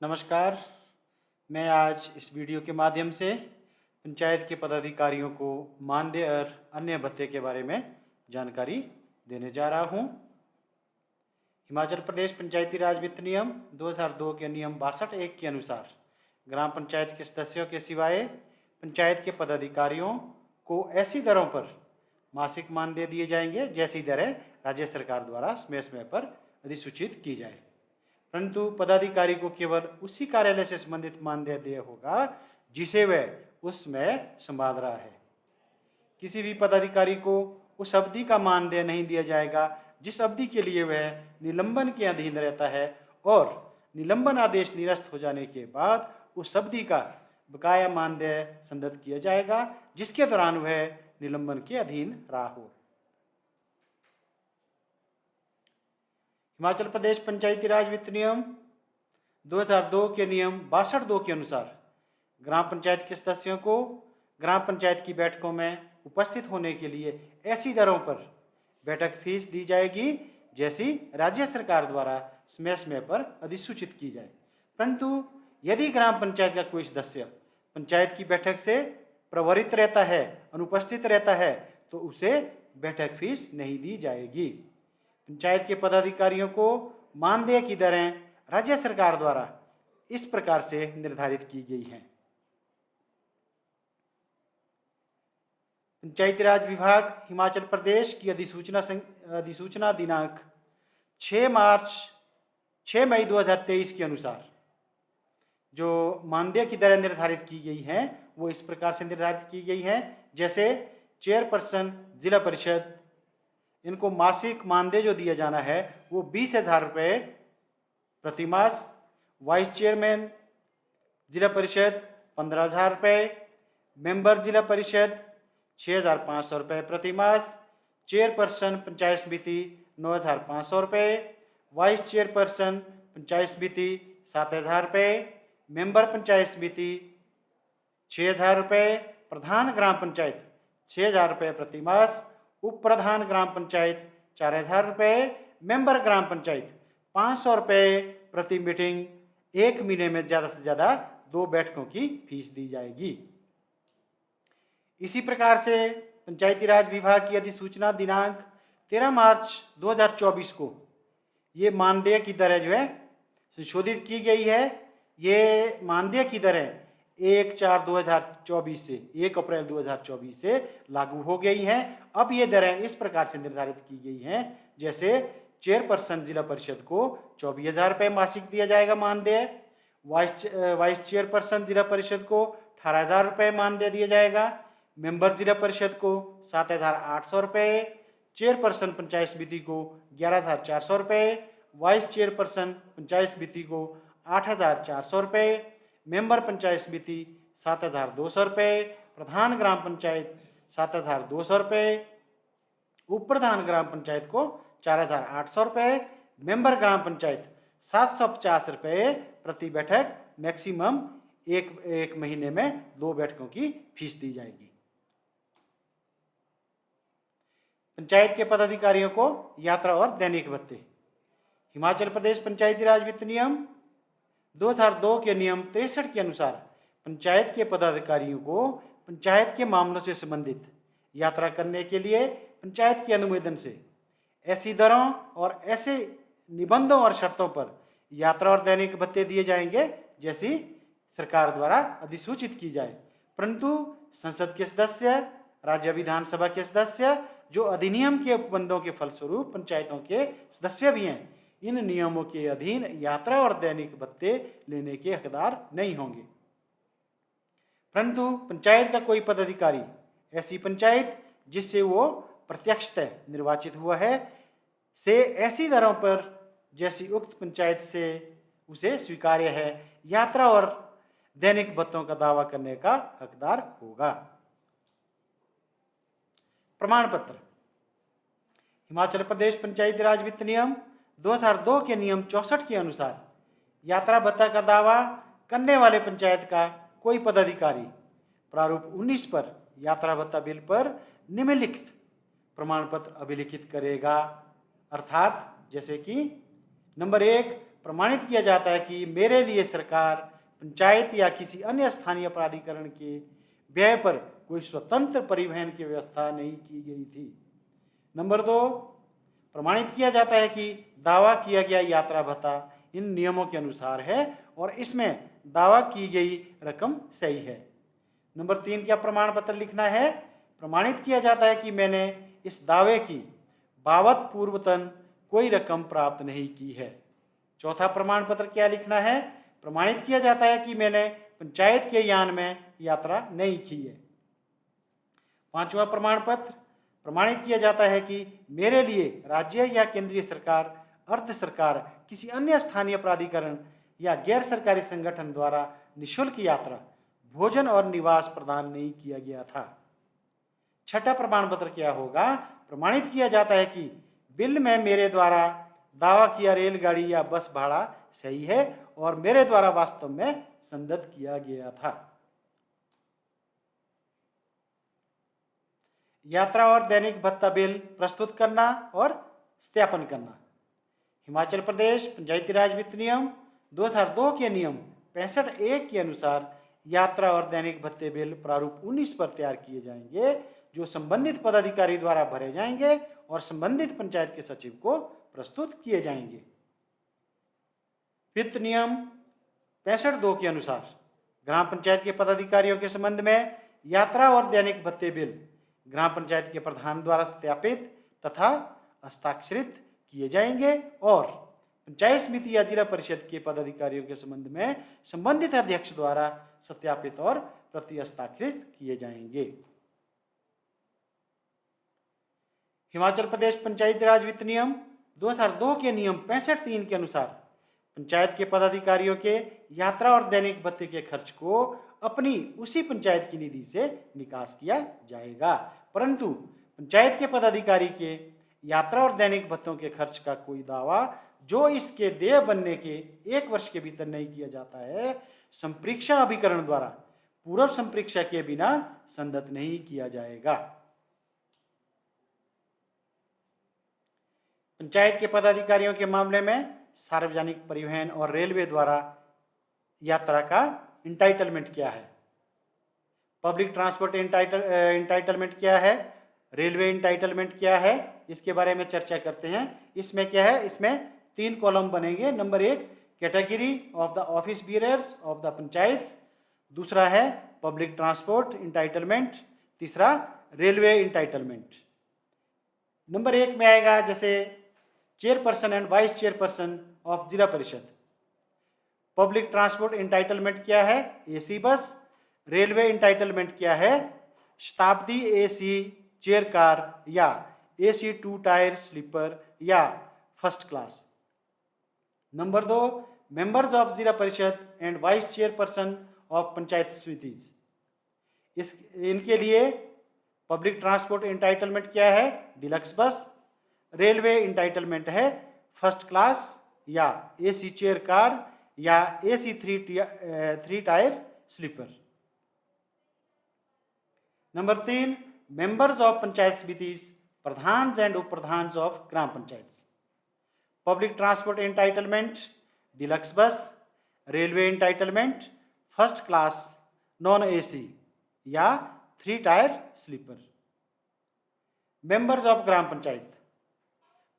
नमस्कार। मैं आज इस वीडियो के माध्यम से पंचायत के पदाधिकारियों को मानदेय और अन्य भत्ते के बारे में जानकारी देने जा रहा हूं। हिमाचल प्रदेश पंचायती राज वित्त नियम 2002 के नियम 62(1) के अनुसार ग्राम पंचायत के सदस्यों के सिवाय पंचायत के पदाधिकारियों को ऐसी दरों पर मासिक मानदेय दिए जाएंगे जैसी दरें राज्य सरकार द्वारा समय समय पर अधिसूचित की जाए, परंतु पदाधिकारी को केवल उसी कार्यालय से संबंधित मानदेय देय होगा जिसे वह उसमें संभाल रहा है। किसी भी पदाधिकारी को उस अवधि का मानदेय नहीं दिया जाएगा जिस अवधि के लिए वह निलंबन के अधीन रहता है, और निलंबन आदेश निरस्त हो जाने के बाद उस अवधि का बकाया मानदेय संदत किया जाएगा जिसके दौरान वह निलंबन के अधीन रहा हो। हिमाचल प्रदेश पंचायती राज वित्त नियम 2002 के नियम 62(2) के अनुसार ग्राम पंचायत के सदस्यों को ग्राम पंचायत की बैठकों में उपस्थित होने के लिए ऐसी दरों पर बैठक फीस दी जाएगी जैसी राज्य सरकार द्वारा समय समय पर अधिसूचित की जाए, परंतु यदि ग्राम पंचायत का कोई सदस्य पंचायत की बैठक से प्रवृत्त रहता है, अनुपस्थित रहता है, तो उसे बैठक फीस नहीं दी जाएगी। पंचायत के पदाधिकारियों को मानदेय की दरें राज्य सरकार द्वारा इस प्रकार से निर्धारित की गई हैं। पंचायती राज विभाग हिमाचल प्रदेश की अधिसूचना दिनांक 6 मई 2023 के अनुसार जो मानदेय की दरें निर्धारित की गई हैं वो इस प्रकार से निर्धारित की गई हैं, जैसे चेयरपर्सन जिला परिषद, इनको मासिक मानदेय जो दिया जाना है वो 20,000 रुपये प्रतिमास। वाइस चेयरमैन जिला परिषद 15,000 रुपये, मेंबर जिला परिषद 6,500 रुपये प्रतिमास, चेयरपर्सन पंचायत समिति 9,500 रुपये, वाइस चेयरपर्सन पंचायत समिति 7,000 रुपये, मेंबर पंचायत समिति 6,000 रुपये, प्रधान ग्राम पंचायत 6,000 रुपये प्रतिमास, उप प्रधान ग्राम पंचायत 4,000 रुपये, मेंबर ग्राम पंचायत 500 रुपये प्रति मीटिंग। एक महीने में ज़्यादा से ज़्यादा 2 बैठकों की फीस दी जाएगी। इसी प्रकार से पंचायती राज विभाग की अधिसूचना दिनांक 13 मार्च 2024 को ये मानदेय की दरें जो है संशोधित की गई है। ये मानदेय की दरें 1 अप्रैल 2024 से लागू हो गई हैं। अब ये दरें इस प्रकार से निर्धारित की गई हैं, जैसे चेयरपर्सन जिला परिषद को 24,000 रुपये मासिक दिया जाएगा मानदेय, वाइस चेयरपर्सन जिला परिषद को 18,000 रुपये मानदेय दिया जाएगा, मेंबर जिला परिषद को 7,800 रुपये, चेयरपर्सन पंचायत समिति को 11,400 रुपये, वाइस चेयरपर्सन पंचायत समिति को 8,400 रुपये, मेंबर पंचायत समिति 7,200 रुपये, प्रधान ग्राम पंचायत 7,200 रुपये, उप प्रधान ग्राम पंचायत को 4,800 रुपये, मेंबर ग्राम पंचायत 750 रुपये प्रति बैठक। मैक्सिमम एक महीने में 2 बैठकों की फीस दी जाएगी। पंचायत के पदाधिकारियों को यात्रा और दैनिक भत्ते। हिमाचल प्रदेश पंचायती राज वित्त नियम 2002 के नियम 63 के अनुसार पंचायत के पदाधिकारियों को पंचायत के मामलों से संबंधित यात्रा करने के लिए पंचायत के अनुमोदन से ऐसी दरों और ऐसे निबंधों और शर्तों पर यात्रा और दैनिक भत्ते दिए जाएंगे जैसी सरकार द्वारा अधिसूचित की जाए, परंतु संसद के सदस्य, राज्य विधानसभा के सदस्य जो अधिनियम के उपबंधों के फलस्वरूप पंचायतों के सदस्य भी हैं, इन नियमों के अधीन यात्रा और दैनिक भत्ते लेने के हकदार नहीं होंगे। परंतु पंचायत का कोई पदाधिकारी ऐसी पंचायत जिससे वो प्रत्यक्षतः निर्वाचित हुआ है से ऐसी दरों पर जैसी उक्त पंचायत से उसे स्वीकार्य है यात्रा और दैनिक भत्तों का दावा करने का हकदार होगा। प्रमाण पत्र। हिमाचल प्रदेश पंचायती राज वित्त नियम 2002 के नियम 64 के अनुसार यात्रा भत्ता का दावा करने वाले पंचायत का कोई पदाधिकारी प्रारूप 19 पर यात्रा भत्ता बिल पर निम्नलिखित प्रमाण पत्र अभिलिखित करेगा, अर्थात जैसे कि नंबर 1, प्रमाणित किया जाता है कि मेरे लिए सरकार, पंचायत या किसी अन्य स्थानीय प्राधिकरण के व्यय पर कोई स्वतंत्र परिवहन की व्यवस्था नहीं की गई थी। नंबर 2, प्रमाणित किया जाता है कि दावा किया गया यात्रा भत्ता इन नियमों के अनुसार है और इसमें दावा की गई रकम सही है। नंबर 3, क्या प्रमाण पत्र लिखना है? प्रमाणित किया जाता है कि मैंने इस दावे की बाबत पूर्वतन कोई रकम प्राप्त नहीं की है। चौथा प्रमाण पत्र क्या लिखना है? प्रमाणित किया जाता है कि मैंने पंचायत के यान में यात्रा नहीं की है। पांचवा प्रमाण पत्र, प्रमाणित किया जाता है कि मेरे लिए राज्य या केंद्रीय सरकार, अर्ध सरकार, किसी अन्य स्थानीय प्राधिकरण या गैर सरकारी संगठन द्वारा निःशुल्क यात्रा, भोजन और निवास प्रदान नहीं किया गया था। छठा प्रमाण पत्र क्या होगा? प्रमाणित किया जाता है कि बिल में मेरे द्वारा दावा किया रेलगाड़ी या बस भाड़ा सही है और मेरे द्वारा वास्तव में संदर्भ किया गया था। यात्रा और दैनिक भत्ता बिल प्रस्तुत करना और सत्यापन करना। हिमाचल प्रदेश पंचायती राज वित्त नियम 2002 के नियम 65(1) के अनुसार यात्रा और दैनिक भत्ते बिल प्रारूप 19 पर तैयार किए जाएंगे, जो संबंधित पदाधिकारी द्वारा भरे जाएंगे और संबंधित पंचायत के सचिव को प्रस्तुत किए जाएंगे। वित्त नियम 65(2) के अनुसार ग्राम पंचायत के पदाधिकारियों के संबंध में यात्रा और दैनिक भत्ते बिल ग्राम पंचायत के प्रधान द्वारा सत्यापित तथा हस्ताक्षरित किए जाएंगे और पंचायत समिति या जिला परिषद के पदाधिकारियों के संबंध में संबंधित अध्यक्ष द्वारा सत्यापित और प्रति हस्ताक्षरित किए जाएंगे। हिमाचल प्रदेश पंचायती राज वित्त नियम 2002 के नियम 65(3) के अनुसार पंचायत के पदाधिकारियों के यात्रा और दैनिक भत्ते के खर्च को अपनी उसी पंचायत की निधि से निकास किया जाएगा, परंतु पंचायत के पदाधिकारी के यात्रा और दैनिक भत्तों के खर्च का कोई दावा जो इसके देय बनने के 1 वर्ष के भीतर नहीं किया जाता है, संप्रेक्षा अभिकरण द्वारा पूर्व संप्रेक्षा के बिना संदत नहीं किया जाएगा। पंचायत के पदाधिकारियों के मामले में सार्वजनिक परिवहन और रेलवे द्वारा यात्रा का इंटाइटलमेंट क्या है? पब्लिक ट्रांसपोर्ट इंटाइटलमेंट क्या है? रेलवे इंटाइटलमेंट क्या है? इसके बारे में चर्चा करते हैं। इसमें क्या है? इसमें 3 कॉलम बनेंगे। Number 1, category of the office bearers of the panchayat. दूसरा है पब्लिक ट्रांसपोर्ट इंटाइटलमेंट। तीसरा रेलवे इंटाइटलमेंट। नंबर 1 में आएगा जैसे chairperson and vice chairperson of Zila Parishad. Public transport entitlement क्या है? AC bus. रेलवे इंटाइटलमेंट क्या है? शताब्दी एसी चेयर कार या एसी 2 टायर स्लीपर या first class. Number 2, members of Zila Parishad and vice chairperson of panchayat samitis. इनके लिए पब्लिक ट्रांसपोर्ट इंटाइटलमेंट क्या है? Deluxe bus. रेलवे इंटाइटलमेंट है फर्स्ट क्लास या एसी चेयर कार या AC 3 tier sleeper. Number 3, members of panchayat samitis, pradhan and up pradhan of gram panchayat. Public transport entitlement deluxe bus. Railway entitlement first class non AC या 3 tier sleeper. Members of gram panchayat,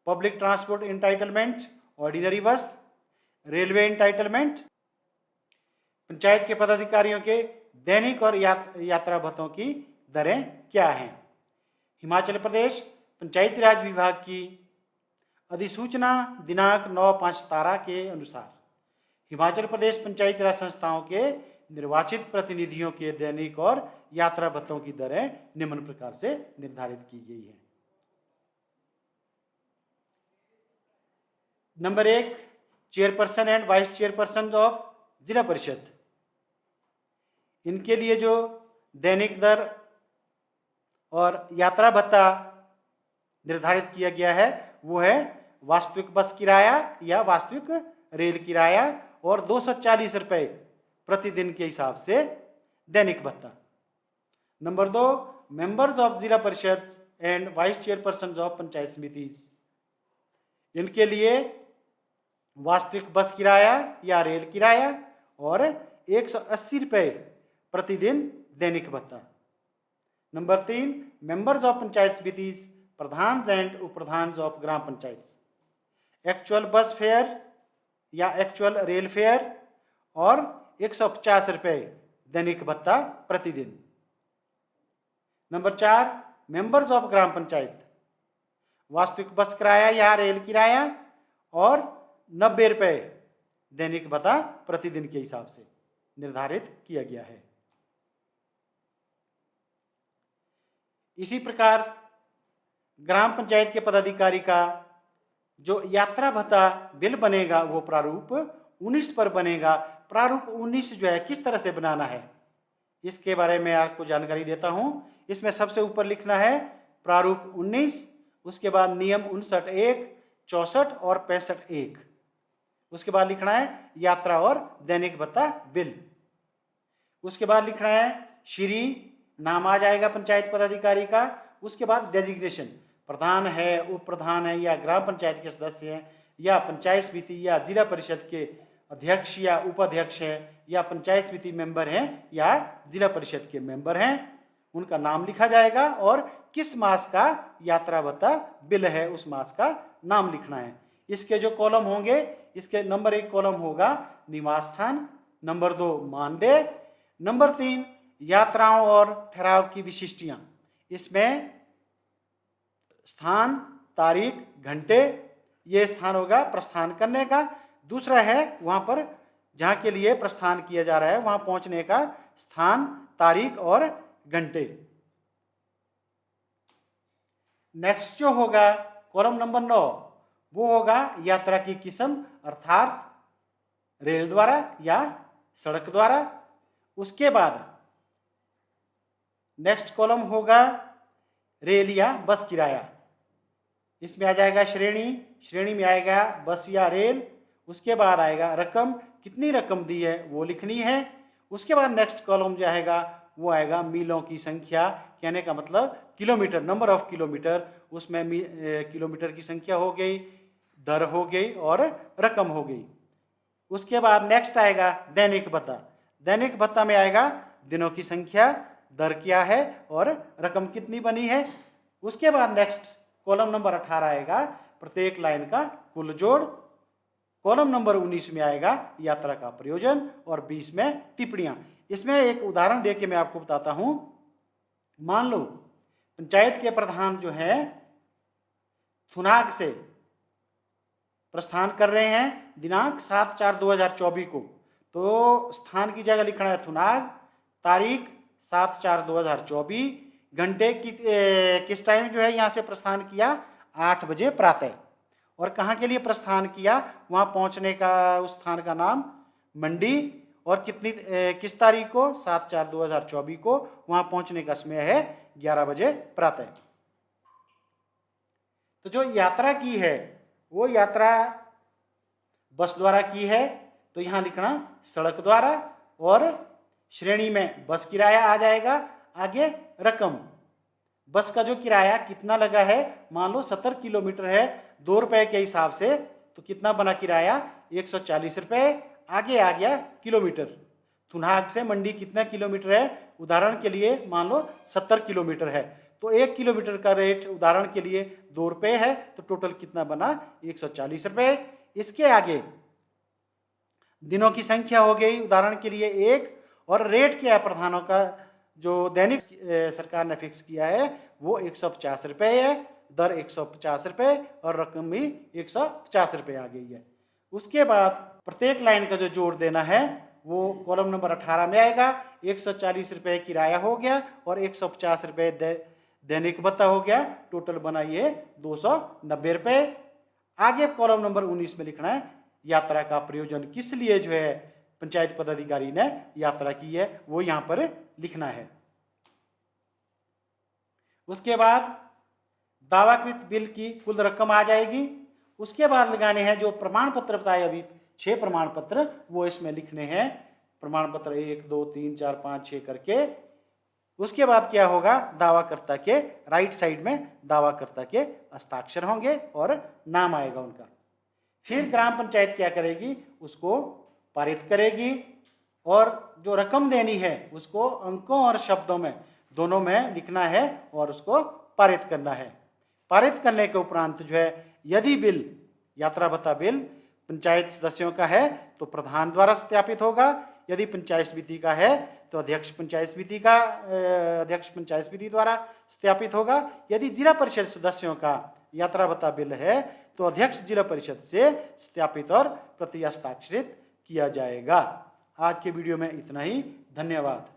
public transport entitlement ordinary bus. Railway entitlement panchayat के पदाधिकारियों के दैनिक और यात्रा भत्तों की दरें क्या हैं? हिमाचल प्रदेश पंचायती राज विभाग की अधिसूचना दिनांक 9/5/17 के अनुसार हिमाचल प्रदेश पंचायती राज संस्थाओं के निर्वाचित प्रतिनिधियों के दैनिक और यात्रा भत्तों की दरें निम्न प्रकार से निर्धारित की गई है। Number 1, chairperson and vice chairperson of Zila परिषद। इनके लिए जो दैनिक दर और यात्रा भत्ता निर्धारित किया गया है वो है वास्तविक बस किराया या वास्तविक रेल किराया और 240 रुपये प्रतिदिन के हिसाब से दैनिक भत्ता। Number 2, members of Zila Parishad and vice chairperson of panchayat samitis. इनके लिए वास्तविक बस किराया या रेल किराया और 180 रुपये प्रतिदिन दैनिक भत्ता। नंबर 3, मेंबर्स ऑफ पंचायत समिति, pradhan and up pradhan of gram panchayat, actual bus fare या एक्चुअल रेल फेयर और 150 रुपये दैनिक भत्ता प्रतिदिन। Number 4, members of gram panchayat, वास्तविक बस किराया या रेल किराया और 90 रुपये दैनिक भत्ता प्रतिदिन के हिसाब से निर्धारित किया गया है। इसी प्रकार ग्राम पंचायत के पदाधिकारी का जो यात्रा भत्ता बिल बनेगा वो प्रारूप 19 पर बनेगा। प्रारूप 19 जो है किस तरह से बनाना है इसके बारे में आपको जानकारी देता हूं। इसमें सबसे ऊपर लिखना है प्रारूप 19, उसके बाद नियम 59(1), 64 और 65(1), उसके बाद लिखना है यात्रा और दैनिक भत्ता बिल। उसके बाद लिखना है श्री, नाम आ जाएगा पंचायत पदाधिकारी का। उसके बाद डेजिग्नेशन, प्रधान है, उप प्रधान है या ग्राम पंचायत के सदस्य हैं या पंचायत समिति या जिला परिषद के अध्यक्ष या उपाध्यक्ष है या पंचायत समिति मेंबर हैं या जिला परिषद के मेंबर हैं, उनका नाम लिखा जाएगा और किस मास का यात्रा भत्ता बिल है उस मास का नाम लिखना है। इसके जो कॉलम होंगे, इसके नंबर 1 कॉलम होगा निवास स्थान, नंबर 2 मानदेय, नंबर 3 यात्राओं और ठहराव की विशिष्टियां। इसमें स्थान, तारीख, घंटे, ये स्थान होगा प्रस्थान करने का। दूसरा है वहां पर जहां के लिए प्रस्थान किया जा रहा है वहां पहुंचने का स्थान, तारीख और घंटे। नेक्स्ट जो होगा कॉलम नंबर 9, वो होगा यात्रा की किस्म, अर्थात रेल द्वारा या सड़क द्वारा। उसके बाद नेक्स्ट कॉलम होगा रेल या बस किराया। इसमें आ जाएगा श्रेणी, श्रेणी में आएगा बस या रेल। उसके बाद आएगा रकम, कितनी रकम दी है वो लिखनी है। उसके बाद नेक्स्ट कॉलम जो आएगा वो आएगा मीलों की संख्या, कहने का मतलब किलोमीटर, नंबर ऑफ किलोमीटर। उसमें किलोमीटर की संख्या हो गई, दर हो गई और रकम हो गई। उसके बाद नेक्स्ट आएगा दैनिक भत्ता। दैनिक भत्ता में आएगा दिनों की संख्या, दर क्या है और रकम कितनी बनी है। उसके बाद नेक्स्ट कॉलम नंबर 18 आएगा प्रत्येक लाइन का कुल जोड़। कॉलम नंबर 19 में आएगा यात्रा का प्रयोजन और 20 में टिप्पणियां। इसमें एक उदाहरण देके मैं आपको बताता हूं। मान लो पंचायत के प्रधान जो है थुनाग से प्रस्थान कर रहे हैं दिनांक 7/4/2024 को, तो स्थान की जगह लिखना है थुनाग, तारीख 7/4/2024, घंटे किस टाइम जो है यहाँ से प्रस्थान किया 8 बजे प्रातः, और कहाँ के लिए प्रस्थान किया वहाँ पहुँचने का उस स्थान का नाम मंडी, और किस तारीख को 7/4/2024 को वहाँ पहुँचने का समय है 11 बजे प्रातः। तो जो यात्रा की है वो यात्रा बस द्वारा की है तो यहाँ लिखना सड़क द्वारा, और श्रेणी में बस किराया आ जाएगा। आगे रकम, बस का जो किराया कितना लगा है, मान लो 70 किलोमीटर है, 2 रुपये के हिसाब से, तो कितना बना किराया 140 रुपये। आगे आ गया किलोमीटर, थुनाग से मंडी कितना किलोमीटर है, उदाहरण के लिए मान लो 70 किलोमीटर है, तो 1 किलोमीटर का रेट उदाहरण के लिए 2 रुपये है, तो टोटल कितना बना 140 रुपये। इसके आगे दिनों की संख्या हो गई उदाहरण के लिए 1, और रेट क्या है प्रधानों का जो दैनिक सरकार ने फिक्स किया है वो 150 रुपये है, दर 150 रुपये और रकम भी 150 रुपये आ गई है। उसके बाद प्रत्येक लाइन का जो जोड़ देना है वो कॉलम नंबर 18 में आएगा। 140 रुपये किराया हो गया और 150 रुपये दैनिक भत्ता हो गया, टोटल बना ये 290 रुपये। आगे कॉलम नंबर 19 में लिखना है यात्रा का प्रयोजन, किस लिए जो है पंचायत पदाधिकारी ने यात्रा की है वो यहाँ पर लिखना है। उसके बाद दावाकृत बिल की कुल रकम आ जाएगी। उसके बाद लगाने हैं जो प्रमाण पत्र बताए अभी 6 प्रमाण पत्र, वो इसमें लिखने हैं प्रमाण पत्र 1 2 3 4 5 6 करके। उसके बाद क्या होगा, दावाकर्ता के राइट साइड में दावाकर्ता के हस्ताक्षर होंगे और नाम आएगा उनका। फिर ग्राम पंचायत क्या करेगी, उसको पारित करेगी और जो रकम देनी है उसको अंकों और शब्दों में दोनों में लिखना है और उसको पारित करना है। पारित करने के उपरांत जो है, यदि बिल, यात्रा भत्ता बिल पंचायत सदस्यों का है तो प्रधान द्वारा सत्यापित होगा, यदि पंचायत समिति का है तो अध्यक्ष पंचायत समिति द्वारा सत्यापित होगा, यदि जिला परिषद सदस्यों का यात्रा भत्ता बिल है तो अध्यक्ष जिला परिषद से सत्यापित और प्रति हस्ताक्षरित किया जाएगा। आज के वीडियो में इतना ही। धन्यवाद।